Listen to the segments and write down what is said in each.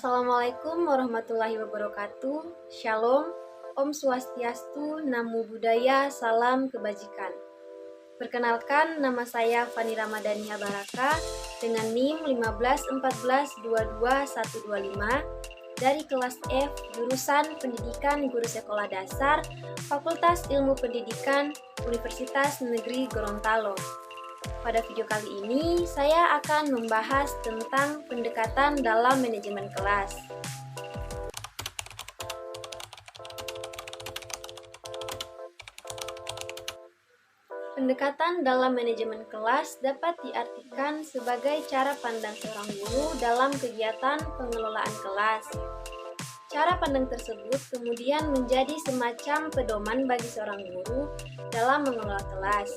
Assalamualaikum warahmatullahi wabarakatuh. Shalom, Om Swastiastu, Namo Buddhaya, Salam Kebajikan. Perkenalkan, nama saya Fani Ramadhania Baraka dengan NIM 151422125 dari kelas F, jurusan Pendidikan Guru Sekolah Dasar, Fakultas Ilmu Pendidikan, Universitas Negeri Gorontalo. Pada video kali ini, saya akan membahas tentang pendekatan dalam manajemen kelas. Pendekatan dalam manajemen kelas dapat diartikan sebagai cara pandang seorang guru dalam kegiatan pengelolaan kelas. Cara pandang tersebut kemudian menjadi semacam pedoman bagi seorang guru dalam mengelola kelas.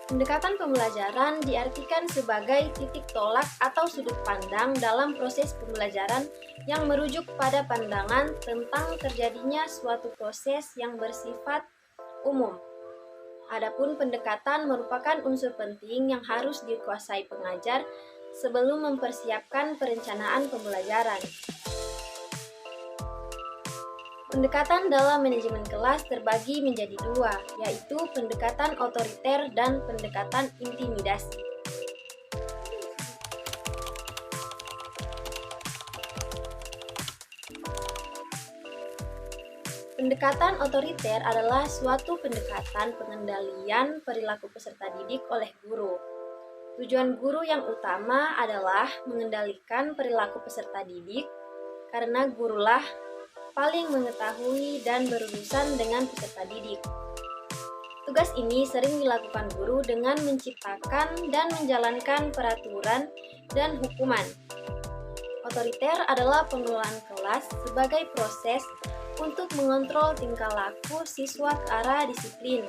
Pendekatan pembelajaran diartikan sebagai titik tolak atau sudut pandang dalam proses pembelajaran yang merujuk pada pandangan tentang terjadinya suatu proses yang bersifat umum. Adapun pendekatan merupakan unsur penting yang harus dikuasai pengajar sebelum mempersiapkan perencanaan pembelajaran. Pendekatan dalam manajemen kelas terbagi menjadi dua, yaitu pendekatan otoriter dan pendekatan intimidasi. Pendekatan otoriter adalah suatu pendekatan pengendalian perilaku peserta didik oleh guru. Tujuan guru yang utama adalah mengendalikan perilaku peserta didik, karena gurulah paling mengetahui dan berurusan dengan peserta didik. Tugas ini sering dilakukan guru dengan menciptakan dan menjalankan peraturan dan hukuman. Otoriter adalah pengelolaan kelas sebagai proses untuk mengontrol tingkah laku siswa ke arah disiplin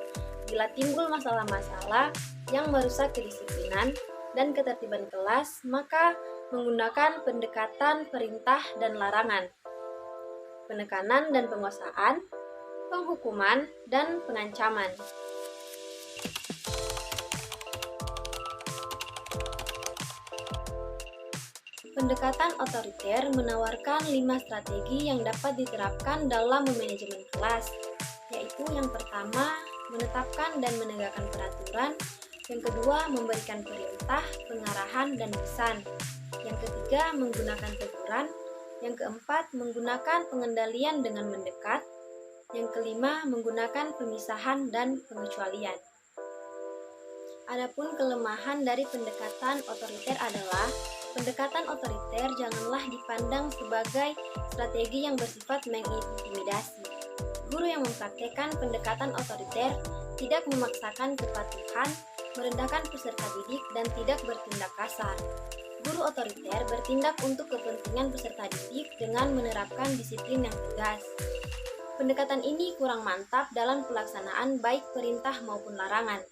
bila timbul masalah-masalah yang merusak kedisiplinan dan ketertiban kelas, maka menggunakan pendekatan perintah dan larangan, penekanan dan penguasaan, penghukuman, dan pengancaman. Pendekatan otoriter menawarkan 5 strategi yang dapat diterapkan dalam memanajemen kelas, yaitu yang pertama, menetapkan dan menegakkan peraturan, yang kedua, memberikan perintah, pengarahan, dan pesan, yang ketiga, menggunakan teguran, yang keempat, menggunakan pengendalian dengan mendekat. Yang kelima, menggunakan pemisahan dan pengecualian. Adapun kelemahan dari pendekatan otoriter adalah pendekatan otoriter janganlah dipandang sebagai strategi yang bersifat mengintimidasi. Guru yang mempraktekkan pendekatan otoriter tidak memaksakan kepatuhan, merendahkan peserta didik, dan tidak bertindak kasar. Guru otoriter bertindak untuk kepentingan peserta didik dengan menerapkan disiplin yang tegas. Pendekatan ini kurang mantap dalam pelaksanaan baik perintah maupun larangan.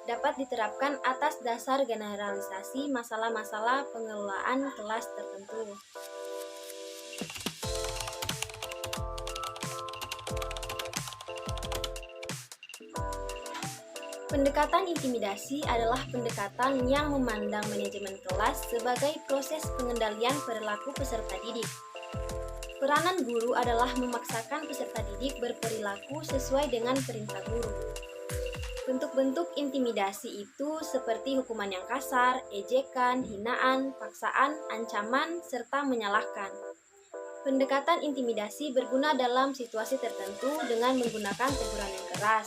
Dapat diterapkan atas dasar generalisasi masalah-masalah pengelolaan kelas tertentu. Pendekatan intimidasi adalah pendekatan yang memandang manajemen kelas sebagai proses pengendalian perilaku peserta didik. Peranan guru adalah memaksakan peserta didik berperilaku sesuai dengan perintah guru. Bentuk-bentuk intimidasi itu seperti hukuman yang kasar, ejekan, hinaan, paksaan, ancaman, serta menyalahkan. Pendekatan intimidasi berguna dalam situasi tertentu dengan menggunakan teguran yang keras.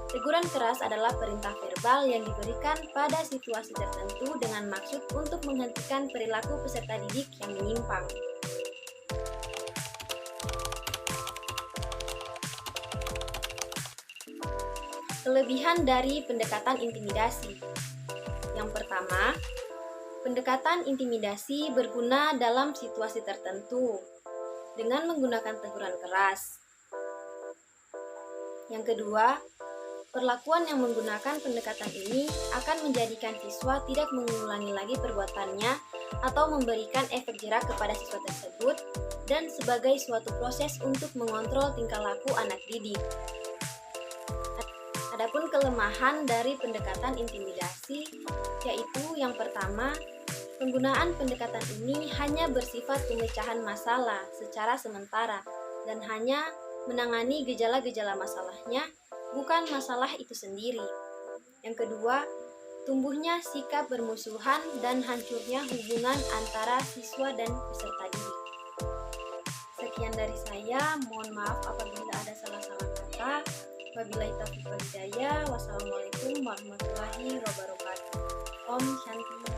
Teguran keras adalah perintah verbal yang diberikan pada situasi tertentu dengan maksud untuk menghentikan perilaku peserta didik yang menyimpang. Kelebihan dari pendekatan intimidasi. Yang pertama, pendekatan intimidasi berguna dalam situasi tertentu dengan menggunakan teguran keras. Yang kedua, perlakuan yang menggunakan pendekatan ini akan menjadikan siswa tidak mengulangi lagi perbuatannya atau memberikan efek jerak kepada siswa tersebut dan sebagai suatu proses untuk mengontrol tingkah laku anak didik. Adapun kelemahan dari pendekatan intimidasi yaitu yang pertama, Penggunaan pendekatan ini hanya bersifat pemecahan masalah secara sementara dan hanya menangani gejala-gejala masalahnya, bukan masalah itu sendiri. Yang kedua, tumbuhnya sikap bermusuhan dan hancurnya hubungan antara siswa dan peserta didik. Sekian dari saya, mohon maaf apabila ada salah-salah kata. Wabillahi taufiq wal hidayah. Wassalamualaikum warahmatullahi wabarakatuh. Om Shanti.